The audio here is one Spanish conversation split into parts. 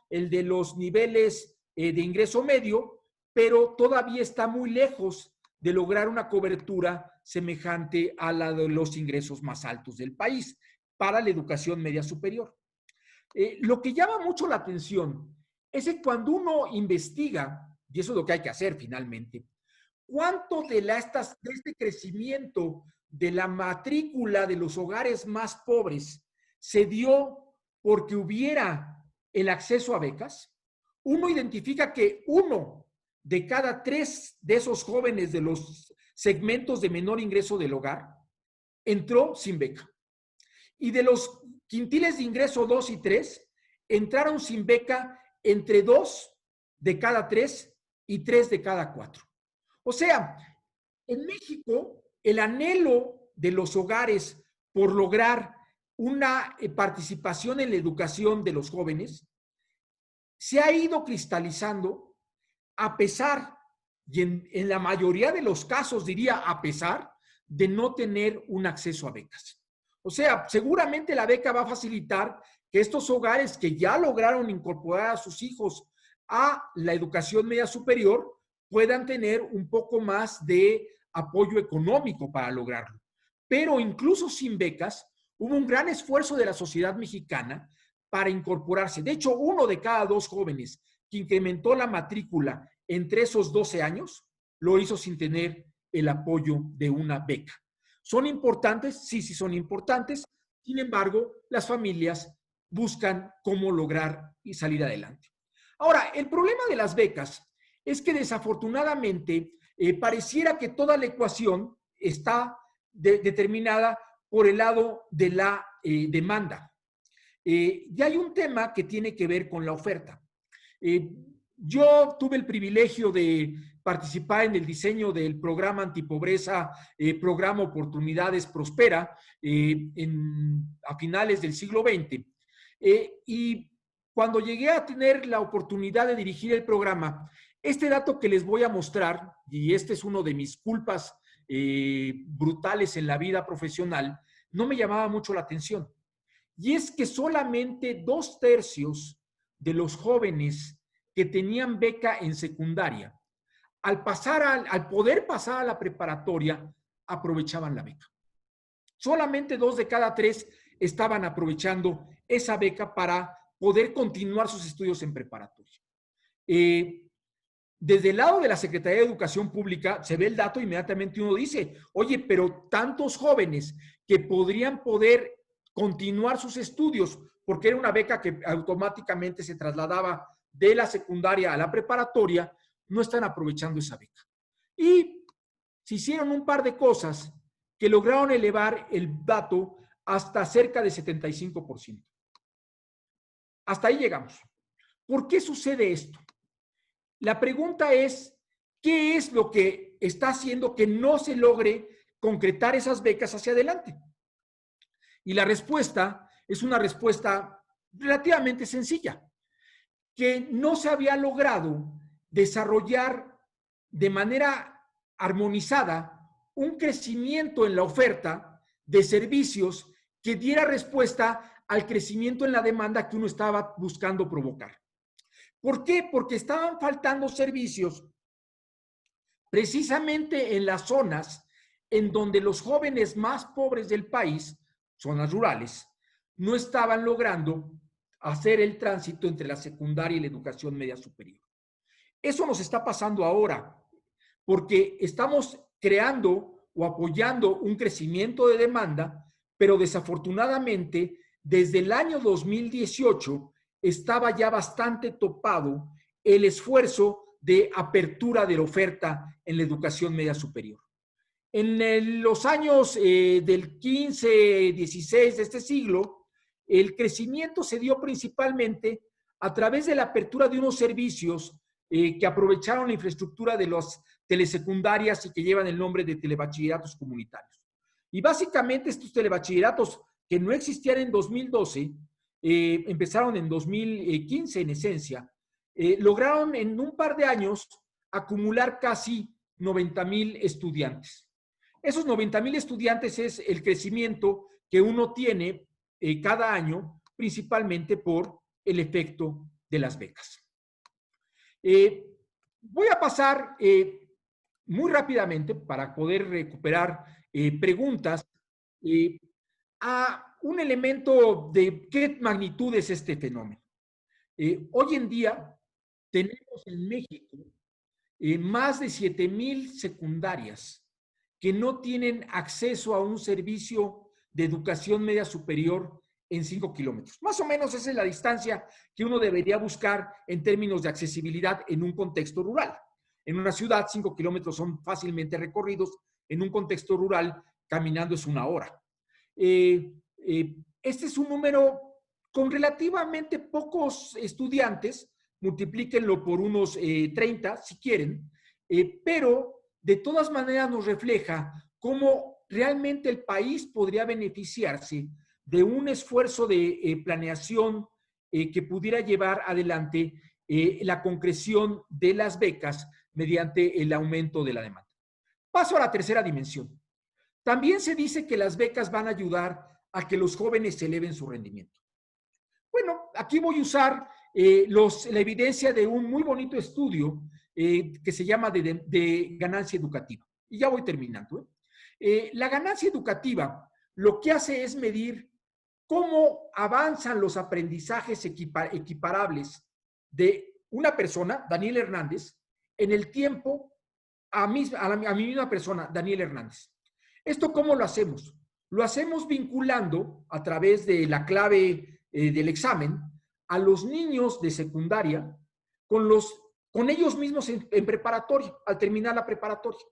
el de los niveles de ingreso medio, pero todavía está muy lejos de lograr una cobertura semejante a la de los ingresos más altos del país para la educación media superior. Lo que llama mucho la atención es que cuando uno investiga, y eso es lo que hay que hacer finalmente, cuánto de este crecimiento de la matrícula de los hogares más pobres se dio porque hubiera el acceso a becas, uno identifica que 1 de cada 3 de esos jóvenes de los segmentos de menor ingreso del hogar entró sin beca. Y de los quintiles de ingreso 2 y 3, entraron sin beca entre 2 de cada 3 y 3 de cada 4. O sea, en México, el anhelo de los hogares por lograr una participación en la educación de los jóvenes se ha ido cristalizando a pesar, y en la mayoría de los casos diría a pesar, de no tener un acceso a becas. O sea, seguramente la beca va a facilitar que estos hogares que ya lograron incorporar a sus hijos a la educación media superior puedan tener un poco más de apoyo económico para lograrlo. Pero incluso sin becas, hubo un gran esfuerzo de la sociedad mexicana para incorporarse. De hecho, 1 de cada 2 jóvenes que incrementó la matrícula entre esos 12 años, lo hizo sin tener el apoyo de una beca. ¿Son importantes? Sí, sí son importantes. Sin embargo, las familias buscan cómo lograr y salir adelante. Ahora, el problema de las becas es que desafortunadamente pareciera que toda la ecuación está determinada por el lado de la demanda. Y hay un tema que tiene que ver con la oferta. Yo tuve el privilegio de participar en el diseño del programa antipobreza, programa Oportunidades Prospera, a finales del siglo XX. Y cuando llegué a tener la oportunidad de dirigir el programa, este dato que les voy a mostrar, y este es uno de mis culpas brutales en la vida profesional, no me llamaba mucho la atención. Y es que solamente 2/3 de los jóvenes que tenían beca en secundaria, al poder pasar a la preparatoria, aprovechaban la beca. Solamente 2 de cada 3 estaban aprovechando esa beca para poder continuar sus estudios en preparatoria. Desde el lado de la Secretaría de Educación Pública se ve el dato, inmediatamente uno dice, oye, pero tantos jóvenes que podrían poder continuar sus estudios, porque era una beca que automáticamente se trasladaba de la secundaria a la preparatoria, no están aprovechando esa beca. Y se hicieron un par de cosas que lograron elevar el dato hasta cerca de 75%. Hasta ahí llegamos. ¿Por qué sucede esto? La pregunta es, ¿qué es lo que está haciendo que no se logre concretar esas becas hacia adelante? Y la respuesta es una respuesta relativamente sencilla, que no se había logrado desarrollar de manera armonizada un crecimiento en la oferta de servicios que diera respuesta al crecimiento en la demanda que uno estaba buscando provocar. ¿Por qué? Porque estaban faltando servicios precisamente en las zonas en donde los jóvenes más pobres del país, zonas rurales, no estaban logrando hacer el tránsito entre la secundaria y la educación media superior. Eso nos está pasando ahora, porque estamos creando o apoyando un crecimiento de demanda, pero desafortunadamente desde el año 2018 estaba ya bastante topado el esfuerzo de apertura de la oferta en la educación media superior. En los años del 15, 16 de este siglo, el crecimiento se dio principalmente a través de la apertura de unos servicios que aprovecharon la infraestructura de las telesecundarias y que llevan el nombre de telebachilleratos comunitarios. Y básicamente estos telebachilleratos que no existían en 2012, empezaron en 2015 en esencia, lograron en un par de años acumular casi 90,000 estudiantes. Esos 90,000 estudiantes es el crecimiento que uno tiene cada año, principalmente por el efecto de las becas. Voy a pasar muy rápidamente para poder recuperar preguntas a un elemento de qué magnitud es este fenómeno. Hoy en día tenemos en México más de 7,000 secundarias que no tienen acceso a un servicio de educación media superior en 5 kilómetros. Más o menos esa es la distancia que uno debería buscar en términos de accesibilidad en un contexto rural. En una ciudad, 5 kilómetros son fácilmente recorridos. En un contexto rural, caminando es 1 hora. Este es un número con relativamente pocos estudiantes, multiplíquenlo por unos 30 si quieren, pero de todas maneras nos refleja cómo realmente el país podría beneficiarse de un esfuerzo de planeación que pudiera llevar adelante la concreción de las becas mediante el aumento de la demanda. Paso a la tercera dimensión. También se dice que las becas van a ayudar a que los jóvenes eleven su rendimiento. Bueno, aquí voy a usar la evidencia de un muy bonito estudio que se llama de ganancia educativa. Y ya voy terminando. La ganancia educativa lo que hace es medir cómo avanzan los aprendizajes equiparables de una persona, Daniel Hernández, en el tiempo a mi misma persona, Daniel Hernández. ¿Esto cómo lo hacemos? Lo hacemos vinculando a través de la clave del examen a los niños de secundaria con ellos mismos en preparatoria, al terminar la preparatoria.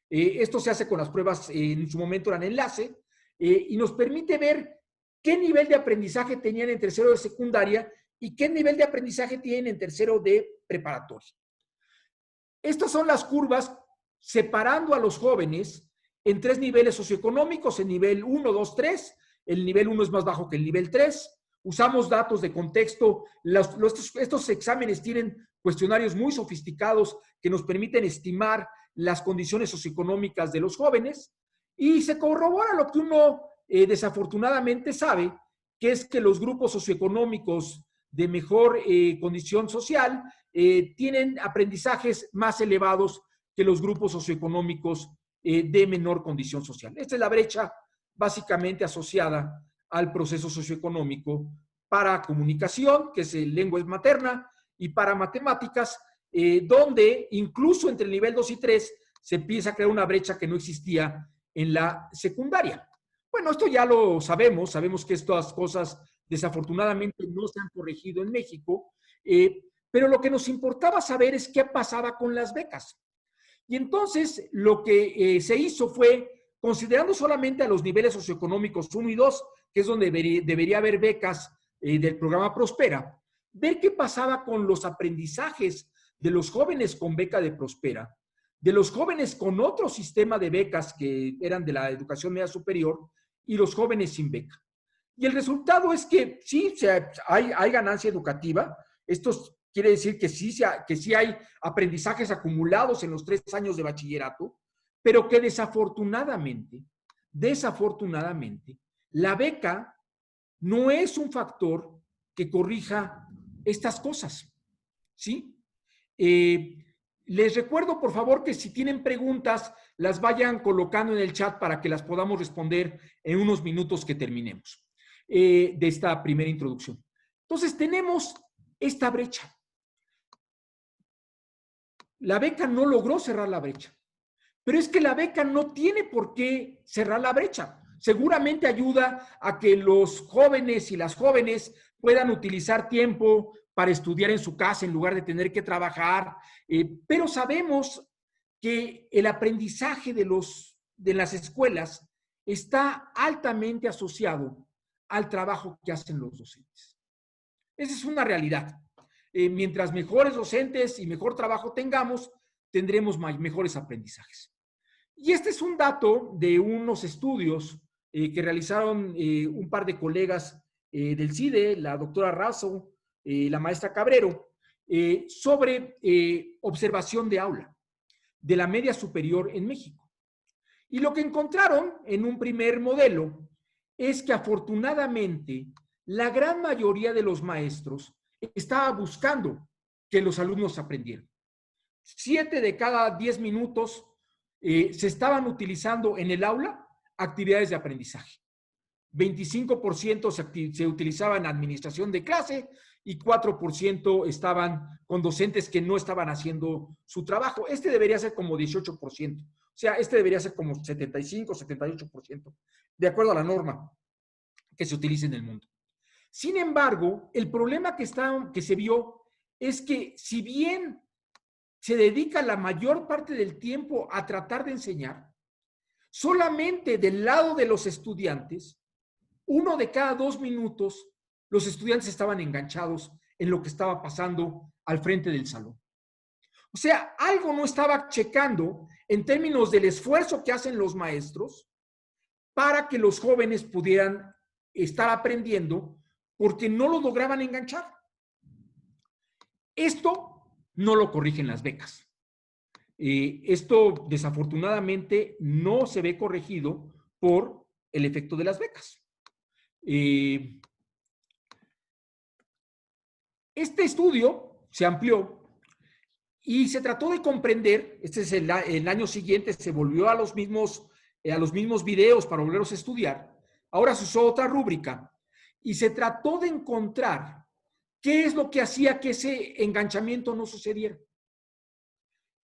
Esto se hace con las pruebas, en su momento eran enlace, y nos permite ver qué nivel de aprendizaje tenían en tercero de secundaria y qué nivel de aprendizaje tienen en tercero de preparatoria. Estas son las curvas separando a los jóvenes en 3 niveles socioeconómicos, en nivel 1, 2, 3. El nivel 1 es más bajo que el nivel 3. Usamos datos de contexto. Estos exámenes tienen cuestionarios muy sofisticados que nos permiten estimar las condiciones socioeconómicas de los jóvenes y se corrobora lo que uno desafortunadamente sabe, que es que los grupos socioeconómicos de mejor condición social tienen aprendizajes más elevados que los grupos socioeconómicos de menor condición social. Esta es la brecha básicamente asociada al proceso socioeconómico para comunicación, que es lengua materna, y para matemáticas, donde incluso entre el nivel 2 y 3 se empieza a crear una brecha que no existía en la secundaria. Bueno, esto ya lo sabemos que estas cosas desafortunadamente no se han corregido en México, pero lo que nos importaba saber es qué pasaba con las becas. Y entonces lo que se hizo fue, considerando solamente a los niveles socioeconómicos 1 y 2, que es donde debería haber becas del programa Prospera, ver qué pasaba con los aprendizajes de los jóvenes con beca de Prospera, de los jóvenes con otro sistema de becas que eran de la educación media superior y los jóvenes sin beca. Y el resultado es que sí, hay ganancia educativa. Esto quiere decir que sí hay aprendizajes acumulados en los 3 años de bachillerato, pero que desafortunadamente, la beca no es un factor que corrija estas cosas, ¿sí? Les recuerdo, por favor, que si tienen preguntas, las vayan colocando en el chat para que las podamos responder en unos minutos que terminemos de esta primera introducción. Entonces, tenemos esta brecha. La beca no logró cerrar la brecha, pero es que la beca no tiene por qué cerrar la brecha. Seguramente ayuda a que los jóvenes y las jóvenes puedan utilizar tiempo para estudiar en su casa en lugar de tener que trabajar, pero sabemos que el aprendizaje de las escuelas está altamente asociado al trabajo que hacen los docentes. Esa es una realidad. Mientras mejores docentes y mejor trabajo tengamos, tendremos mejores aprendizajes. Y este es un dato de unos estudios que realizaron un par de colegas del CIDE, la doctora Razo, la maestra Cabrero, sobre observación de aula de la media superior en México. Y lo que encontraron en un primer modelo es que afortunadamente la gran mayoría de los maestros estaba buscando que los alumnos aprendieran. 7 de cada 10 minutos se estaban utilizando en el aula actividades de aprendizaje. 25% se utilizaba en administración de clase y 4% estaban con docentes que no estaban haciendo su trabajo. Este debería ser como 18%. O sea, este debería ser como 75, 78%, de acuerdo a la norma que se utiliza en el mundo. Sin embargo, el problema que se vio es que si bien se dedica la mayor parte del tiempo a tratar de enseñar, solamente del lado de los estudiantes, 1 de cada 2 minutos, los estudiantes estaban enganchados en lo que estaba pasando al frente del salón. O sea, algo no estaba checando en términos del esfuerzo que hacen los maestros para que los jóvenes pudieran estar aprendiendo, porque no lo lograban enganchar. Esto no lo corrigen las becas. Esto desafortunadamente no se ve corregido por el efecto de las becas. Este estudio se amplió y se trató de comprender. Este es el año siguiente, se volvió a los mismos videos para volverlos a estudiar. Ahora se usó otra rúbrica y se trató de encontrar qué es lo que hacía que ese enganchamiento no sucediera.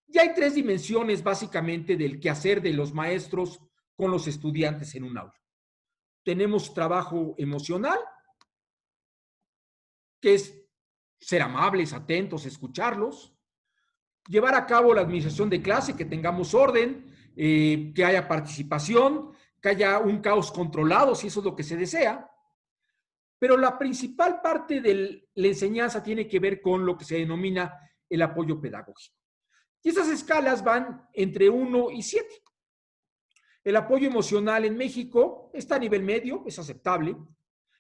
Y hay 3 dimensiones básicamente del quehacer de los maestros con los estudiantes en un aula. Tenemos trabajo emocional, que es ser amables, atentos, escucharlos, llevar a cabo la administración de clase, que tengamos orden, que haya participación, que haya un caos controlado, si eso es lo que se desea. Pero la principal parte de la enseñanza tiene que ver con lo que se denomina el apoyo pedagógico. Y esas escalas van entre 1 y 7. El apoyo emocional en México está a nivel medio, es aceptable.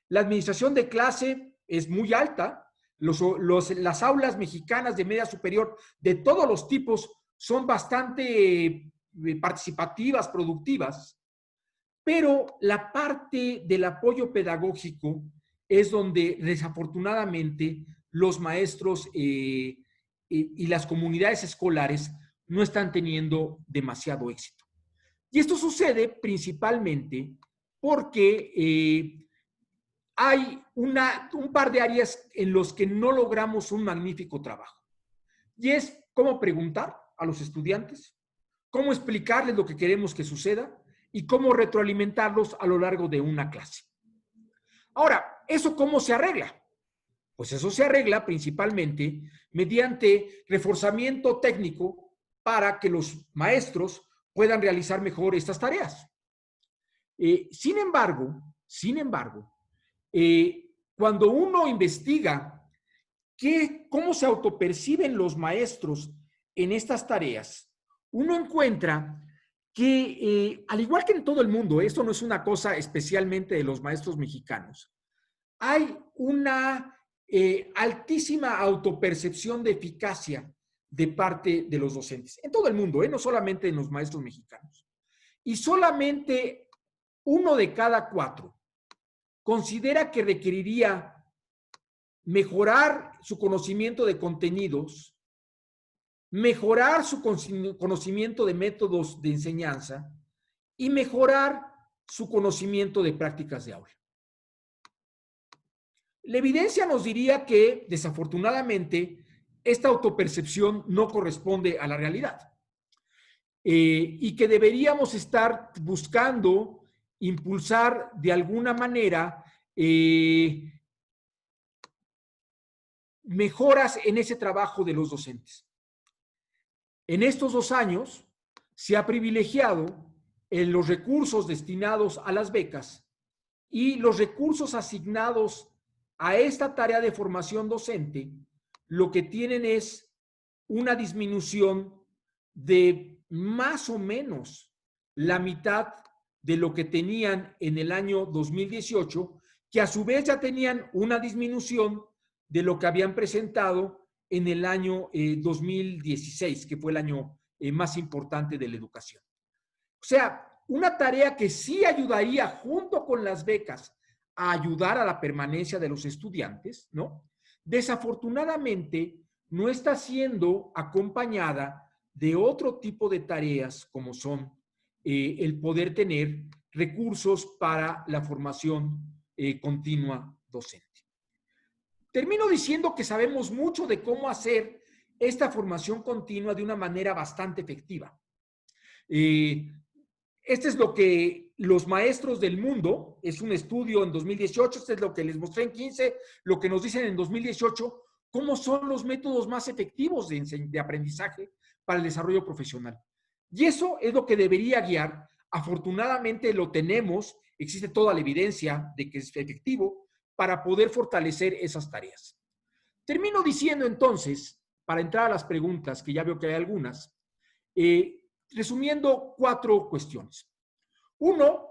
La administración de clase es muy alta. Las aulas mexicanas de media superior de todos los tipos son bastante participativas, productivas, pero la parte del apoyo pedagógico es donde desafortunadamente los maestros y las comunidades escolares no están teniendo demasiado éxito. Y esto sucede principalmente porque hay un par de áreas en los que no logramos un magnífico trabajo. Y es cómo preguntar a los estudiantes, cómo explicarles lo que queremos que suceda y cómo retroalimentarlos a lo largo de una clase. Ahora, ¿eso cómo se arregla? Pues eso se arregla principalmente mediante reforzamiento técnico para que los maestros puedan realizar mejor estas tareas. Sin embargo, cuando uno investiga cómo se autoperciben los maestros en estas tareas, uno encuentra que, al igual que en todo el mundo, esto no es una cosa especialmente de los maestros mexicanos, hay una altísima autopercepción de eficacia de parte de los docentes, en todo el mundo, no solamente en los maestros mexicanos. Y solamente 1 de cada 4 considera que requeriría mejorar su conocimiento de contenidos, mejorar su conocimiento de métodos de enseñanza y mejorar su conocimiento de prácticas de aula. La evidencia nos diría que, desafortunadamente, esta autopercepción no corresponde a la realidad y que deberíamos estar buscando impulsar de alguna manera mejoras en ese trabajo de los docentes. En estos 2 años se ha privilegiado en los recursos destinados a las becas y los recursos asignados a esta tarea de formación docente, lo que tienen es una disminución de más o menos la mitad de lo que tenían en el año 2018, que a su vez ya tenían una disminución de lo que habían presentado en el año 2016, que fue el año más importante de la educación. O sea, una tarea que sí ayudaría junto con las becas a ayudar a la permanencia de los estudiantes, ¿no? Desafortunadamente, no está siendo acompañada de otro tipo de tareas como son el poder tener recursos para la formación continua docente. Termino diciendo que sabemos mucho de cómo hacer esta formación continua de una manera bastante efectiva. Este es lo que los maestros del mundo, es un estudio en 2018, este es lo que les mostré en 15, lo que nos dicen en 2018, cómo son los métodos más efectivos de aprendizaje para el desarrollo profesional. Y eso es lo que debería guiar. Afortunadamente lo tenemos, existe toda la evidencia de que es efectivo para poder fortalecer esas tareas. Termino diciendo entonces, para entrar a las preguntas, que ya veo que hay algunas, resumiendo 4 cuestiones. 1,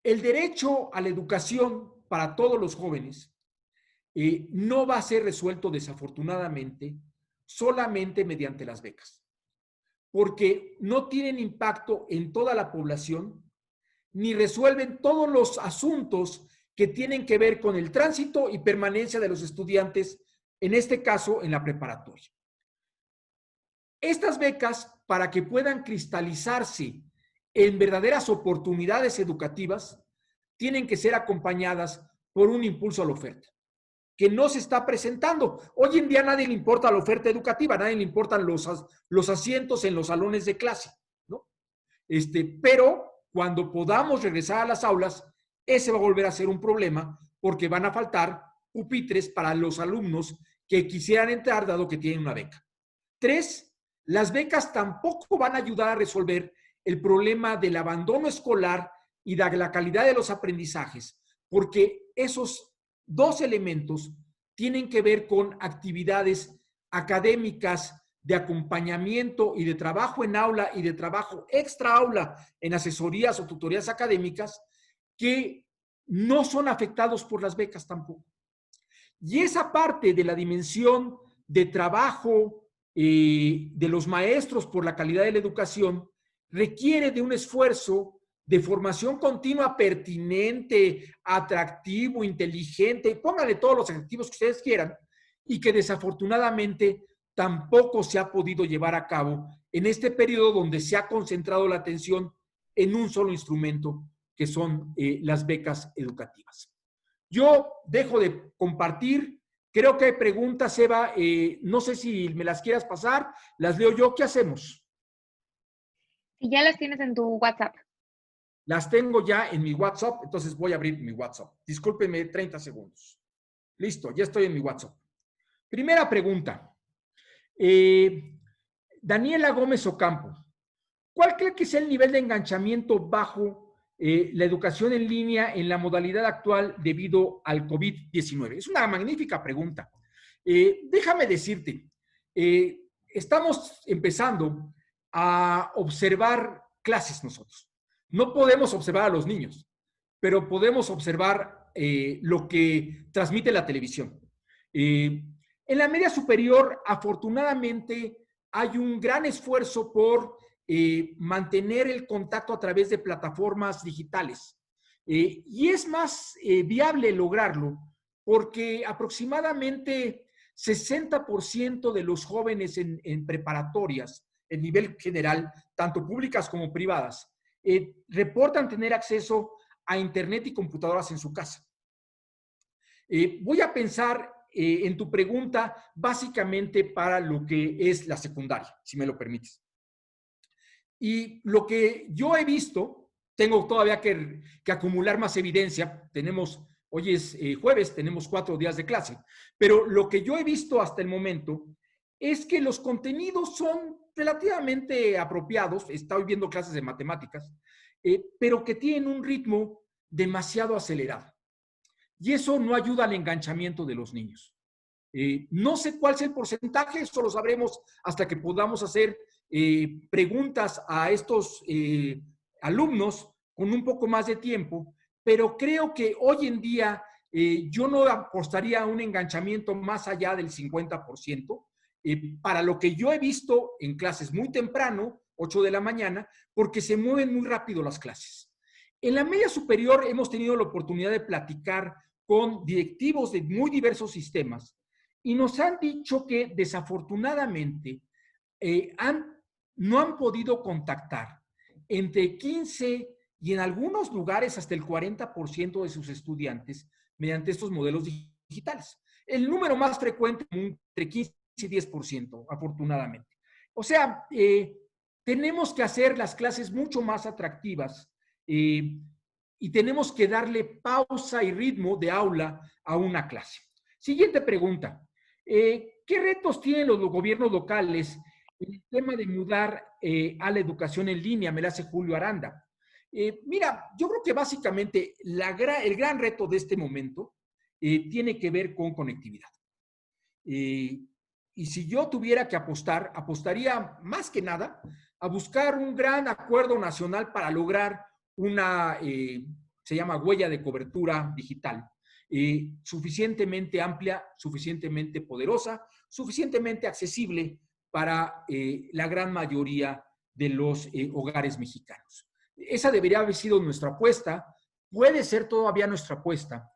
el derecho a la educación para todos los jóvenes no va a ser resuelto desafortunadamente solamente mediante las becas, porque no tienen impacto en toda la población ni resuelven todos los asuntos que tienen que ver con el tránsito y permanencia de los estudiantes, en este caso en la preparatoria. Estas becas, para que puedan cristalizarse en verdaderas oportunidades educativas, tienen que ser acompañadas por un impulso a la oferta, que no se está presentando. Hoy en día a nadie le importa la oferta educativa, a nadie le importan los asientos en los salones de clase, ¿no? Pero cuando podamos regresar a las aulas, ese va a volver a ser un problema porque van a faltar pupitres para los alumnos que quisieran entrar dado que tienen una beca. 3, las becas tampoco van a ayudar a resolver el problema del abandono escolar y de la calidad de los aprendizajes, porque esos 2 elementos tienen que ver con actividades académicas de acompañamiento y de trabajo en aula y de trabajo extra aula en asesorías o tutorías académicas que no son afectados por las becas tampoco. Y esa parte de la dimensión de trabajo de los maestros por la calidad de la educación requiere de un esfuerzo de formación continua pertinente, atractivo, inteligente, pónganle todos los adjetivos que ustedes quieran, y que desafortunadamente tampoco se ha podido llevar a cabo en este periodo donde se ha concentrado la atención en un solo instrumento, que son las becas educativas. Yo dejo de compartir. Creo que hay preguntas, Eva. No sé si me las quieras pasar. Las leo yo. ¿Qué hacemos? Si ya las tienes en tu WhatsApp. Las tengo ya en mi WhatsApp, entonces voy a abrir mi WhatsApp. Discúlpenme 30 segundos. Listo, ya estoy en mi WhatsApp. Primera pregunta. Daniela Gómez Ocampo. ¿Cuál cree que es el nivel de enganchamiento bajo la educación en línea en la modalidad actual debido al COVID-19? Es una magnífica pregunta. Déjame decirte, estamos empezando a observar clases nosotros. No podemos observar a los niños, pero podemos observar lo que transmite la televisión. En la media superior, afortunadamente, hay un gran esfuerzo por mantener el contacto a través de plataformas digitales. Y es más viable lograrlo porque aproximadamente 60% de los jóvenes en preparatorias, en nivel general, tanto públicas como privadas, reportan tener acceso a Internet y computadoras en su casa. Voy a pensar en tu pregunta básicamente para lo que es la secundaria, si me lo permites. Y lo que yo he visto, tengo todavía que acumular más evidencia, hoy es jueves, tenemos 4 días de clase, pero lo que yo he visto hasta el momento es que los contenidos son relativamente apropiados. Estoy viendo clases de matemáticas, pero que tienen un ritmo demasiado acelerado. Y eso no ayuda al enganchamiento de los niños. No sé cuál es el porcentaje, eso lo sabremos hasta que podamos hacer preguntas a estos alumnos con un poco más de tiempo, pero creo que hoy en día yo no apostaría a un enganchamiento más allá del 50%, para lo que yo he visto en clases muy temprano, 8 de la mañana, porque se mueven muy rápido las clases. En la media superior hemos tenido la oportunidad de platicar con directivos de muy diversos sistemas y nos han dicho que desafortunadamente no han podido contactar entre 15 y en algunos lugares hasta el 40% de sus estudiantes mediante estos modelos digitales. El número más frecuente entre 15 y 10%, afortunadamente. O sea, tenemos que hacer las clases mucho más atractivas y tenemos que darle pausa y ritmo de aula a una clase. Siguiente pregunta. ¿Qué retos tienen los gobiernos locales en el tema de mudar a la educación en línea? Me la hace Julio Aranda. Mira, yo creo que básicamente el gran reto de este momento tiene que ver con conectividad. Y si yo tuviera que apostar, apostaría más que nada a buscar un gran acuerdo nacional para lograr una, se llama huella de cobertura digital, suficientemente amplia, suficientemente poderosa, suficientemente accesible para la gran mayoría de los hogares mexicanos. Esa debería haber sido nuestra apuesta, puede ser todavía nuestra apuesta.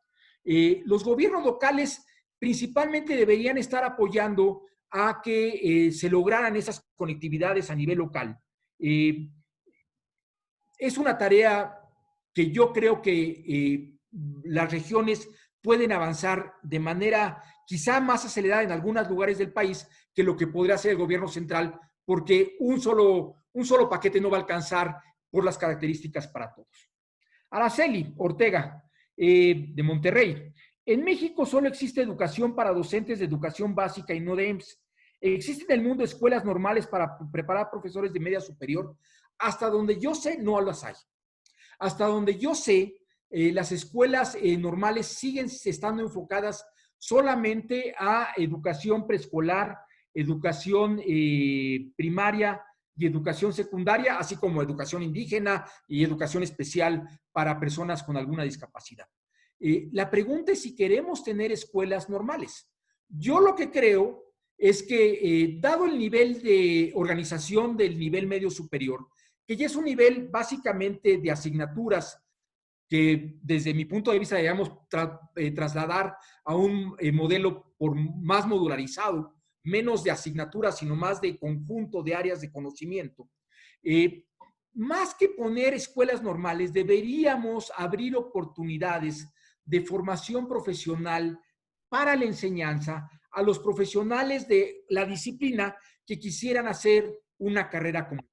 Los gobiernos locales principalmente deberían estar apoyando a que se lograran esas conectividades a nivel local. Es una tarea que yo creo que las regiones pueden avanzar de manera quizá más acelerada en algunos lugares del país que lo que podría hacer el gobierno central, porque un solo paquete no va a alcanzar por las características para todos. Araceli Ortega, de Monterrey. En México solo existe educación para docentes de educación básica y no de EMS. ¿Existen en el mundo escuelas normales para preparar profesores de media superior? Hasta donde yo sé, no las hay. Hasta donde yo sé, las escuelas normales siguen estando enfocadas solamente a educación preescolar, educación primaria y educación secundaria, así como educación indígena y educación especial para personas con alguna discapacidad. La pregunta es si queremos tener escuelas normales. Yo lo que creo es que, dado el nivel de organización del nivel medio superior, que ya es un nivel básicamente de asignaturas que desde mi punto de vista debemos trasladar a un modelo más modularizado, menos de asignaturas, sino más de conjunto de áreas de conocimiento. Más que poner escuelas normales, deberíamos abrir oportunidades de formación profesional para la enseñanza a los profesionales de la disciplina que quisieran hacer una carrera como.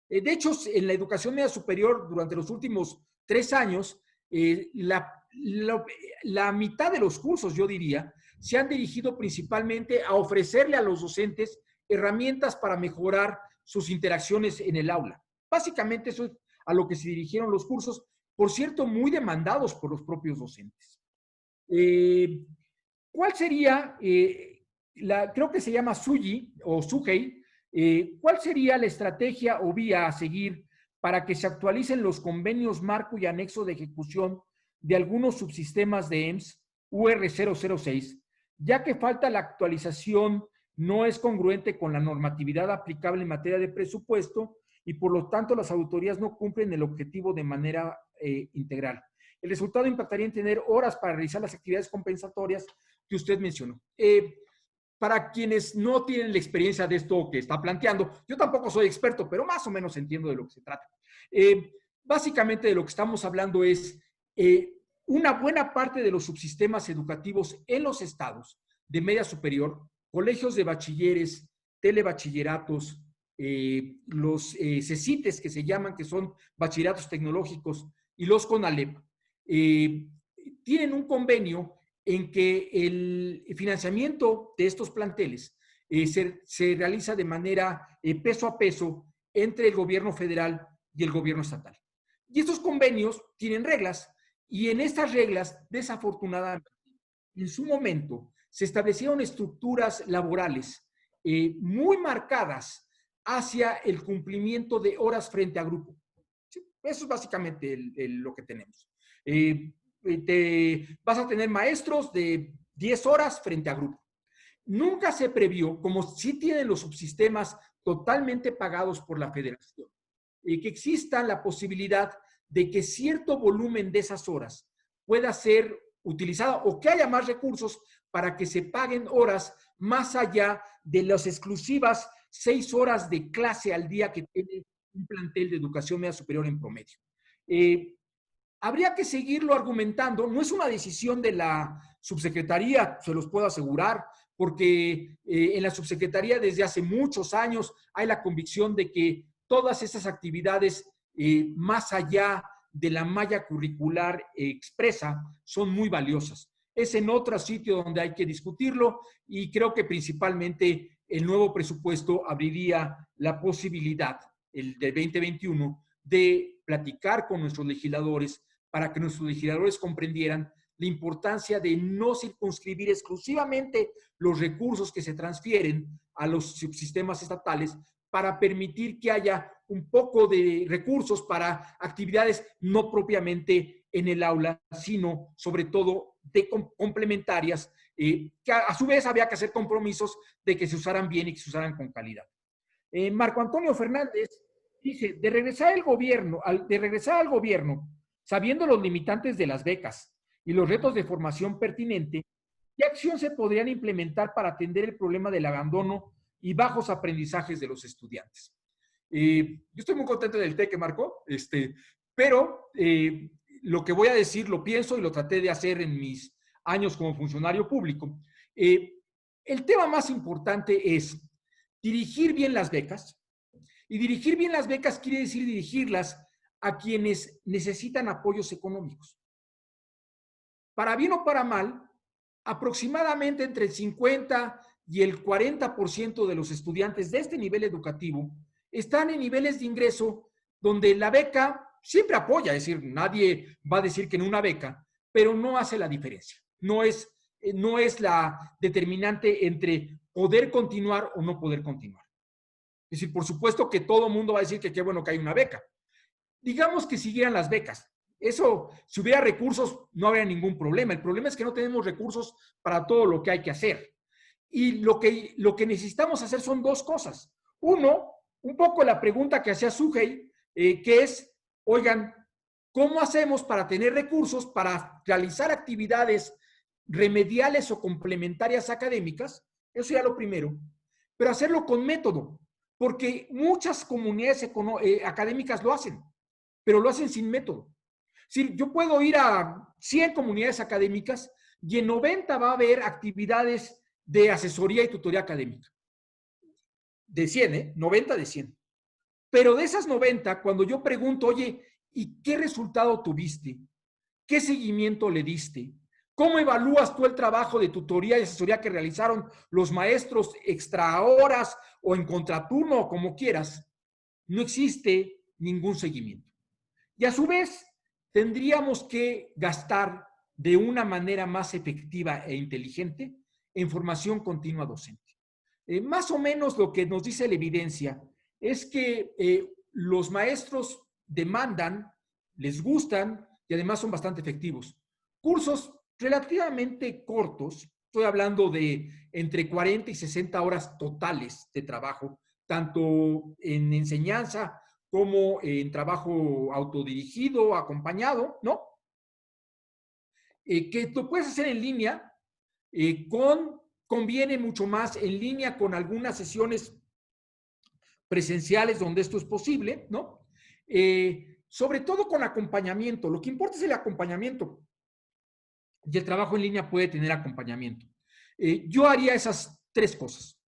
De hecho, en la educación media superior, durante los últimos 3 años, la mitad de los cursos, yo diría, se han dirigido principalmente a ofrecerle a los docentes herramientas para mejorar sus interacciones en el aula. Básicamente eso es a lo que se dirigieron los cursos, por cierto, muy demandados por los propios docentes. ¿Cuál sería, creo que se llama Suji o Sugei, cuál sería la estrategia o vía a seguir para que se actualicen los convenios marco y anexo de ejecución de algunos subsistemas de EMS UR006, ya que falta la actualización no es congruente con la normatividad aplicable en materia de presupuesto y por lo tanto las autoridades no cumplen el objetivo de manera integral? El resultado impactaría en tener horas para realizar las actividades compensatorias que usted mencionó. Para quienes no tienen la experiencia de esto que está planteando, yo tampoco soy experto, pero más o menos entiendo de lo que se trata. Básicamente de lo que estamos hablando es una buena parte de los subsistemas educativos en los estados de media superior, colegios de bachilleres, telebachilleratos, los CECITES que se llaman, que son bachilleratos tecnológicos, y los CONALEP, tienen un convenio en que el financiamiento de estos planteles se realiza de manera peso a peso entre el gobierno federal y el gobierno estatal. Y estos convenios tienen reglas, y en estas reglas, desafortunadamente, en su momento, se establecieron estructuras laborales muy marcadas hacia el cumplimiento de horas frente a grupo. ¿Sí? Eso es básicamente lo que tenemos. Vas a tener maestros de 10 horas frente a grupo. Nunca se previó, como sí tienen los subsistemas totalmente pagados por la federación, que exista la posibilidad de que cierto volumen de esas horas pueda ser utilizada o que haya más recursos para que se paguen horas más allá de las exclusivas 6 horas de clase al día que tiene un plantel de educación media superior en promedio. Habría que seguirlo argumentando. No es una decisión de la subsecretaría, se los puedo asegurar, porque en la subsecretaría desde hace muchos años hay la convicción de que todas esas actividades, más allá de la malla curricular expresa, son muy valiosas. Es en otro sitio donde hay que discutirlo y creo que principalmente el nuevo presupuesto abriría la posibilidad, el de 2021, de platicar con nuestros legisladores para que nuestros legisladores comprendieran la importancia de no circunscribir exclusivamente los recursos que se transfieren a los subsistemas estatales para permitir que haya un poco de recursos para actividades no propiamente en el aula, sino sobre todo de complementarias, que a su vez había que hacer compromisos de que se usaran bien y que se usaran con calidad. Marco Antonio Fernández dice, de regresar al gobierno, sabiendo los limitantes de las becas y los retos de formación pertinente, ¿qué acción se podrían implementar para atender el problema del abandono y bajos aprendizajes de los estudiantes? Yo estoy muy contento del TEC, Marco, pero lo que voy a decir lo pienso y lo traté de hacer en mis años como funcionario público. El tema más importante es dirigir bien las becas, y dirigir bien las becas quiere decir dirigirlas a quienes necesitan apoyos económicos. Para bien o para mal, aproximadamente entre el 50 y el 40% de los estudiantes de este nivel educativo están en niveles de ingreso donde la beca siempre apoya, es decir, nadie va a decir que en una beca, pero no hace la diferencia. No es la determinante entre poder continuar o no poder continuar. Es decir, por supuesto que todo el mundo va a decir que qué bueno que hay una beca. Digamos que siguieran las becas. Eso, si hubiera recursos, no habría ningún problema. El problema es que no tenemos recursos para todo lo que hay que hacer. Y lo que necesitamos hacer son dos cosas. Uno, un poco la pregunta que hacía Sugey, que es, oigan, ¿cómo hacemos para tener recursos para realizar actividades remediales o complementarias académicas? Eso ya lo primero. Pero hacerlo con método, porque muchas comunidades académicas lo hacen, pero lo hacen sin método. Si yo puedo ir a 100 comunidades académicas y en 90 va a haber actividades de asesoría y tutoría académica. De 100, 90 de 100. Pero de esas 90, cuando yo pregunto, oye, ¿y qué resultado tuviste? ¿Qué seguimiento le diste? ¿Cómo evalúas tú el trabajo de tutoría y asesoría que realizaron los maestros extra horas o en contraturno o como quieras? No existe ningún seguimiento. Y a su vez, tendríamos que gastar de una manera más efectiva e inteligente en formación continua docente. Más o menos lo que nos dice la evidencia es que los maestros demandan, les gustan y además son bastante efectivos. Cursos relativamente cortos, estoy hablando de entre 40 y 60 horas totales de trabajo, tanto en enseñanza como en trabajo autodirigido, acompañado, ¿no? Que lo puedes hacer en línea, conviene mucho más en línea con algunas sesiones presenciales donde esto es posible, ¿no? Sobre todo con acompañamiento. Lo que importa es el acompañamiento. Y el trabajo en línea puede tener acompañamiento. Yo haría esas tres cosas.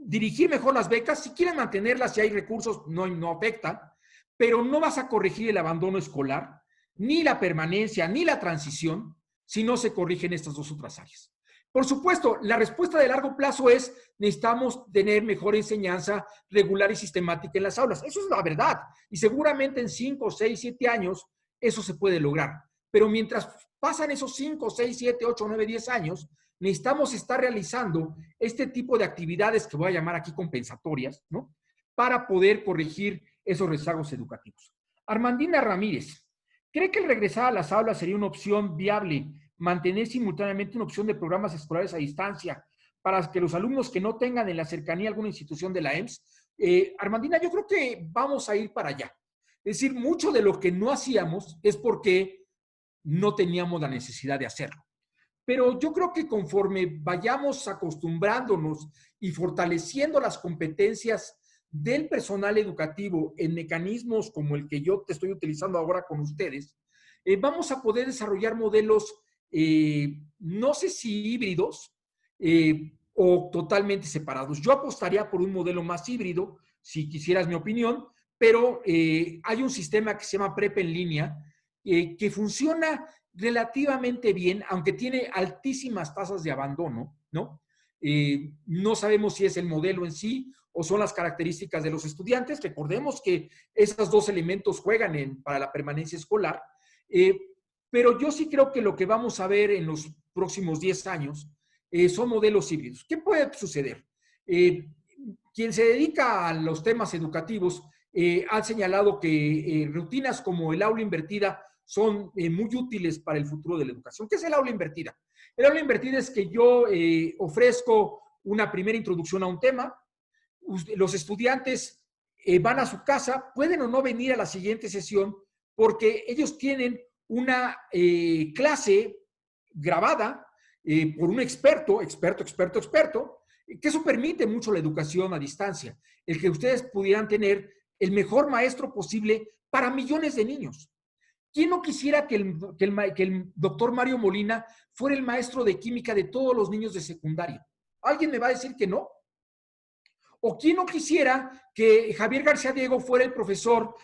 Dirigir mejor las becas. Si quieren mantenerlas, si hay recursos, no afecta. Pero no vas a corregir el abandono escolar, ni la permanencia, ni la transición, si no se corrigen estas dos otras áreas. Por supuesto, la respuesta de largo plazo es necesitamos tener mejor enseñanza regular y sistemática en las aulas. Eso es la verdad. Y seguramente en 5, 6, 7 años eso se puede lograr. Pero mientras pasan esos 5, 6, 7, 8, 9, 10 años, necesitamos estar realizando este tipo de actividades que voy a llamar aquí compensatorias, ¿no? Para poder corregir esos rezagos educativos. Armandina Ramírez, ¿cree que el regresar a las aulas sería una opción viable? Mantener simultáneamente una opción de programas escolares a distancia para que los alumnos que no tengan en la cercanía alguna institución de la EMS. Armandina, yo creo que vamos a ir para allá. Es decir, mucho de lo que no hacíamos es porque no teníamos la necesidad de hacerlo. Pero yo creo que conforme vayamos acostumbrándonos y fortaleciendo las competencias del personal educativo en mecanismos como el que yo te estoy utilizando ahora con ustedes, vamos a poder desarrollar modelos, no sé si híbridos o totalmente separados. Yo apostaría por un modelo más híbrido, si quisieras mi opinión, pero hay un sistema que se llama PREP en línea, que funciona relativamente bien, aunque tiene altísimas tasas de abandono, ¿no? No sabemos si es el modelo en sí o son las características de los estudiantes. Recordemos que esos dos elementos juegan para la permanencia escolar, pero yo sí creo que lo que vamos a ver en los próximos 10 años son modelos híbridos. ¿Qué puede suceder? Quien se dedica a los temas educativos ha señalado que rutinas como el aula invertida son muy útiles para el futuro de la educación. ¿Qué es el aula invertida? El aula invertida es que yo ofrezco una primera introducción a un tema, los estudiantes van a su casa, pueden o no venir a la siguiente sesión porque ellos tienen una clase grabada por un experto, que eso permite mucho la educación a distancia, el que ustedes pudieran tener el mejor maestro posible para millones de niños. ¿Quién no quisiera que el doctor Mario Molina fuera el maestro de química de todos los niños de secundaria? ¿Alguien me va a decir que no? ¿O quién no quisiera que Javier García Diego fuera el profesor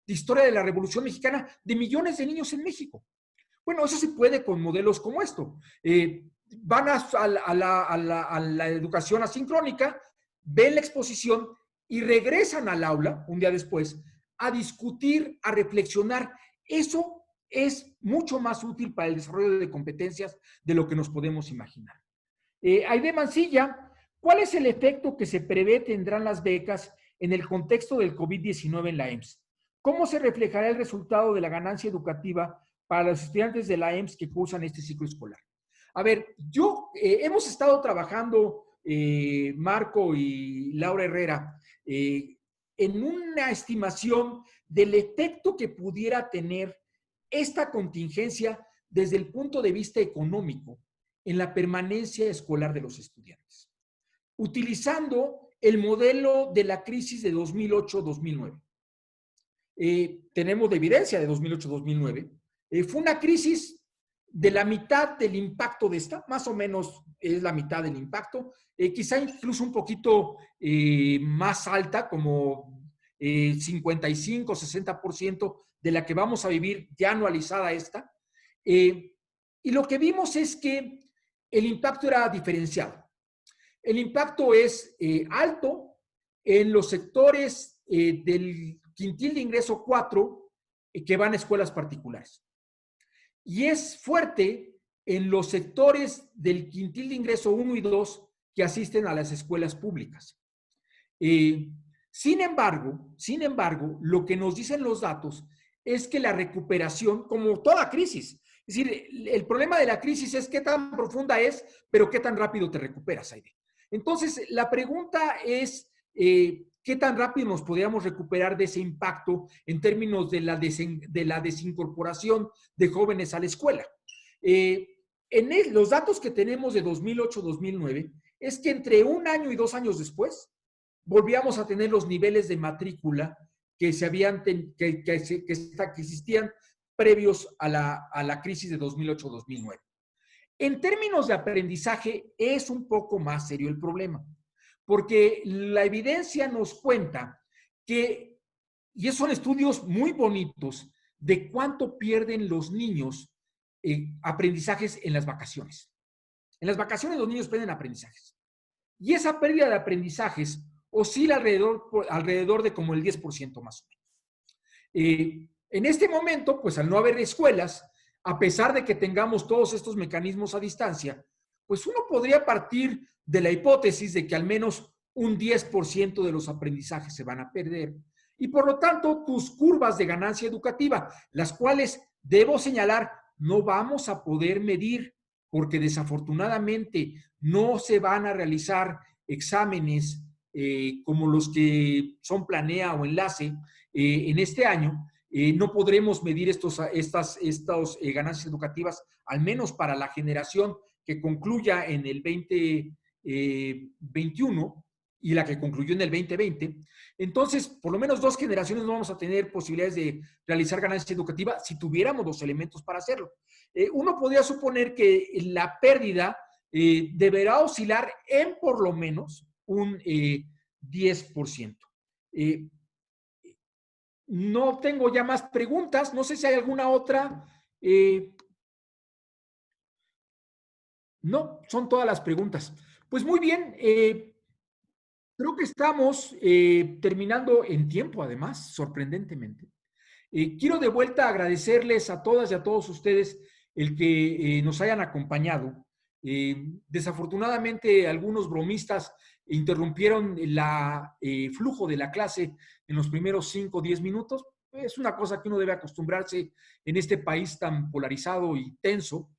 de historia de la Revolución Mexicana de millones de niños en México? Bueno, eso se puede con modelos como esto. Van a la educación asincrónica, ven la exposición y regresan al aula un día después a discutir, a reflexionar. Eso es mucho más útil para el desarrollo de competencias de lo que nos podemos imaginar. Aide Mancilla, ¿cuál es el efecto que se prevé tendrán las becas en el contexto del COVID-19 en la EMS? ¿Cómo se reflejará el resultado de la ganancia educativa para los estudiantes de la EMS que cursan este ciclo escolar? A ver, hemos estado trabajando, Marco y Laura Herrera, en una estimación del efecto que pudiera tener esta contingencia desde el punto de vista económico en la permanencia escolar de los estudiantes, utilizando el modelo de la crisis de 2008-2009. Tenemos la evidencia de 2008-2009. Fue una crisis de la mitad del impacto de esta, más o menos es la mitad del impacto, quizá incluso un poquito más alta, como 55-60% de la que vamos a vivir ya anualizada esta. Y lo que vimos es que el impacto era diferenciado. El impacto es alto en los sectores del quintil de ingreso 4 que van a escuelas particulares. Y es fuerte en los sectores del quintil de ingreso 1 y 2 que asisten a las escuelas públicas. Sin embargo, lo que nos dicen los datos es que la recuperación, como toda crisis, es decir, el problema de la crisis es qué tan profunda es, pero qué tan rápido te recuperas, Aide. Entonces, la pregunta es, ¿qué tan rápido nos podríamos recuperar de ese impacto en términos de la desincorporación de jóvenes a la escuela? Los datos que tenemos de 2008-2009 es que entre 1 año y 2 años después, volvíamos a tener los niveles de matrícula que existían previos a la crisis de 2008-2009. En términos de aprendizaje, es un poco más serio el problema, porque la evidencia nos cuenta que, y son estudios muy bonitos, de cuánto pierden los niños aprendizajes en las vacaciones. En las vacaciones los niños pierden aprendizajes. Y esa pérdida de aprendizajes oscila alrededor de como el 10% más o menos. En este momento, pues al no haber escuelas, a pesar de que tengamos todos estos mecanismos a distancia, pues uno podría partir de la hipótesis de que al menos un 10% de los aprendizajes se van a perder. Y por lo tanto, tus curvas de ganancia educativa, las cuales, debo señalar, no vamos a poder medir, porque desafortunadamente no se van a realizar exámenes como los que son Planea o Enlace en este año, no podremos medir estas ganancias educativas, al menos para la generación que concluya en el 2021 y la que concluyó en el 2020. Entonces, por lo menos 2 generaciones no vamos a tener posibilidades de realizar ganancia educativa si tuviéramos los elementos para hacerlo. Uno podría suponer que la pérdida deberá oscilar en por lo menos un 10%. No tengo ya más preguntas. No sé si hay alguna otra. No, son todas las preguntas. Pues muy bien. Creo que estamos terminando en tiempo, además, sorprendentemente. Quiero de vuelta agradecerles a todas y a todos ustedes el que nos hayan acompañado. Desafortunadamente, algunos bromistas interrumpieron el flujo de la clase en los primeros 5 o 10 minutos. Es una cosa que uno debe acostumbrarse en este país tan polarizado y tenso.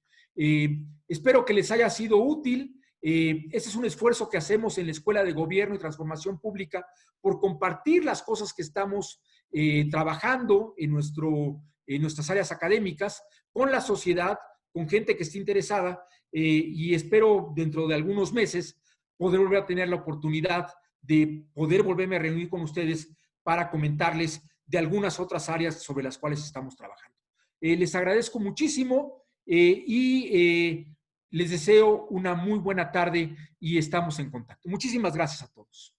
Espero que les haya sido útil. Ese es un esfuerzo que hacemos en la Escuela de Gobierno y Transformación Pública por compartir las cosas que estamos trabajando en nuestras áreas académicas con la sociedad, con gente que esté interesada, y espero dentro de algunos meses poder volver a tener la oportunidad de poder volverme a reunir con ustedes para comentarles de algunas otras áreas sobre las cuales estamos trabajando. Les agradezco muchísimo y les deseo una muy buena tarde y estamos en contacto. Muchísimas gracias a todos.